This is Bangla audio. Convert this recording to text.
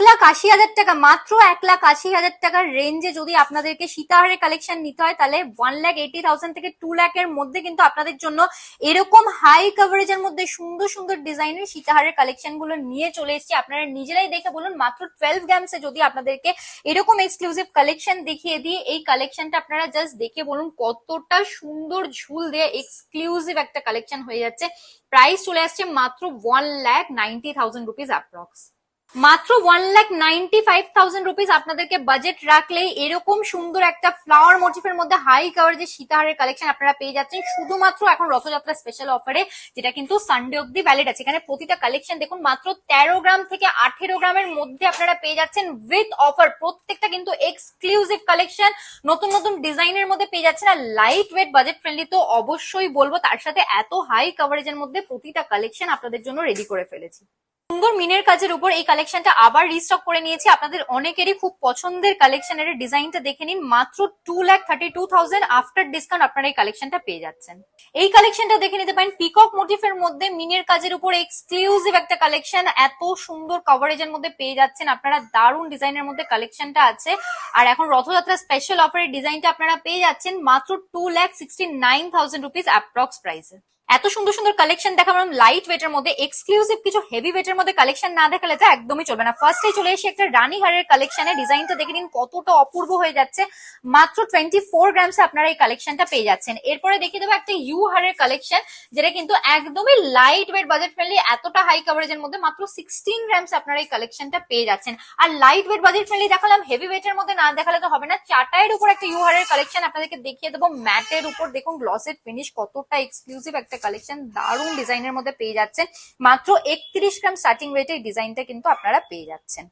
1,80,000 টাকা, মাত্র 1,80,000 টাকার রেঞ্জে যদি আপনাদেরকে সীতাহারের কালেকশন নিতে হয় তাহলে 1,80,000 থেকে 2 লাখের মধ্যে কিন্তু আপনাদের জন্য এরকম হাই কভারেজের মধ্যে সুন্দর সুন্দর ডিজাইনের সীতাহারের কালেকশন গুলো নিয়ে চলে এসেছি। আপনারা নিজেরাই দেখে বলুন, মাত্র 12 গ্রামসে যদি আপনাদেরকে এরকম এক্সক্লুসিভ কালেকশন দেখিয়ে দিই, এই কালেকশনটা আপনারা জাস্ট দেখে বলুন কতটা সুন্দর ঝুল দিয়ে এক্সক্লুসিভ একটা কালেকশন হয়ে যাচ্ছে। প্রাইস চলে আসছে মাত্র 1,90,000 রুপিস অ্যাপ্রক্স। মাত্র 1,95,000 রুপিস আপনাদেরকে বাজেট রাখলেই এরকম সুন্দর একটা ফ্লাওয়ার মোটিফের মধ্যে হাই কাভার যে সীতাহারের কালেকশন আপনারা পেয়ে যাচ্ছেন শুধুমাত্র এখন রথযাত্রা স্পেশাল অফারে, যেটা কিন্তু সানডে অব্দি ভ্যালিড আছে। এখানে প্রতিটা কালেকশন দেখুন মাত্র 13 গ্রাম থেকে 18 গ্রামের মধ্যে আপনারা পেয়ে যাচ্ছেন উইথ অফার। প্রত্যেকটা কিন্তু এক্সক্লুসিভ কালেকশন, নতুন নতুন ডিজাইনের মধ্যে পেয়ে যাচ্ছেন আর লাইট ওয়েট বাজেট ফ্রেন্ডলি তো অবশ্যই বলবো, তার সাথে এত হাই কাভারেজের মধ্যে প্রতিটা কালেকশন আপনাদের জন্য রেডি করে ফেলেছি। সুন্দর মিনের কাজের উপর এই কালেকশনটা আবার রিস্টক করে নিয়েছি। আপনাদের অনেকেরই খুব পছন্দের কালেকশনের ডিজাইনটা দেখে নিন, মাত্র 2,32,000 আফটার ডিসকাউন্ট আপনারা এই কালেকশনটা পেয়ে যাচ্ছেন। এই কালেকশনটা দেখে নিতে পারেন পিকক মোটিফের মধ্যে মিনের কাজের উপর এক্সক্লুসিভ একটা কালেকশন, এত সুন্দর কভারেজের মধ্যে পেয়ে যাচ্ছেন আপনারা। দারুণ ডিজাইনের মধ্যে কালেকশনটা আছে আর এখন রথযাত্রা স্পেশাল অফারের ডিজাইনটা আপনারা পেয়ে যাচ্ছেন মাত্র 2,69,000 রুপিস অ্যাপ্রক্স প্রাইসে। এত সুন্দর সুন্দর কালেকশন দেখালাম লাইট ওয়েটের মধ্যে, এক্সক্লুসিভ কিছু হেভি ওয়েটের মধ্যে কালেকশন না দেখালে তো একদমই চলবে না। ফার্স্টে চলে এসে একটা রানী হারের কালেকশনে, ডিজাইনটা দেখে নিন কতটা অপূর্ব হয়ে যাচ্ছে। মাত্র 24 গ্রামসে আপনারা এই কালেকশনটা পেয়ে যাচ্ছেন। এরপরে দেখিয়ে দেবো একটা ইউ হারের কালেকশন, যেটা কিন্তু একদমই লাইট ওয়েট বাজেট ফ্রেন্ডলি, এতটা হাই কভারেজের মধ্যে মাত্র 16 গ্রামসে আপনারা এই কালেকশনটা পেয়ে যাচ্ছেন। আর লাইট ওয়েট বাজেট ফ্রেন্ডলি দেখালাম, হেভি ওয়েটের মধ্যে না দেখালে তো হবে না। চাটাইয়ের উপর একটা ইউ হারের কালেকশন আপনাদেরকে দেখিয়ে দেবো, ম্যাটের উপর দেখুন গ্লসের ফিনিশ, কতটা এক্সক্লুসিভ একটা কালেকশন, দারুণ ডিজাইনের মধ্যে পেয়ে যাচ্ছেন। মাত্র 31 গ্রাম স্টার্টিং ওয়েটে এই ডিজাইনটা কিন্তু আপনারা পেয়ে যাচ্ছেন।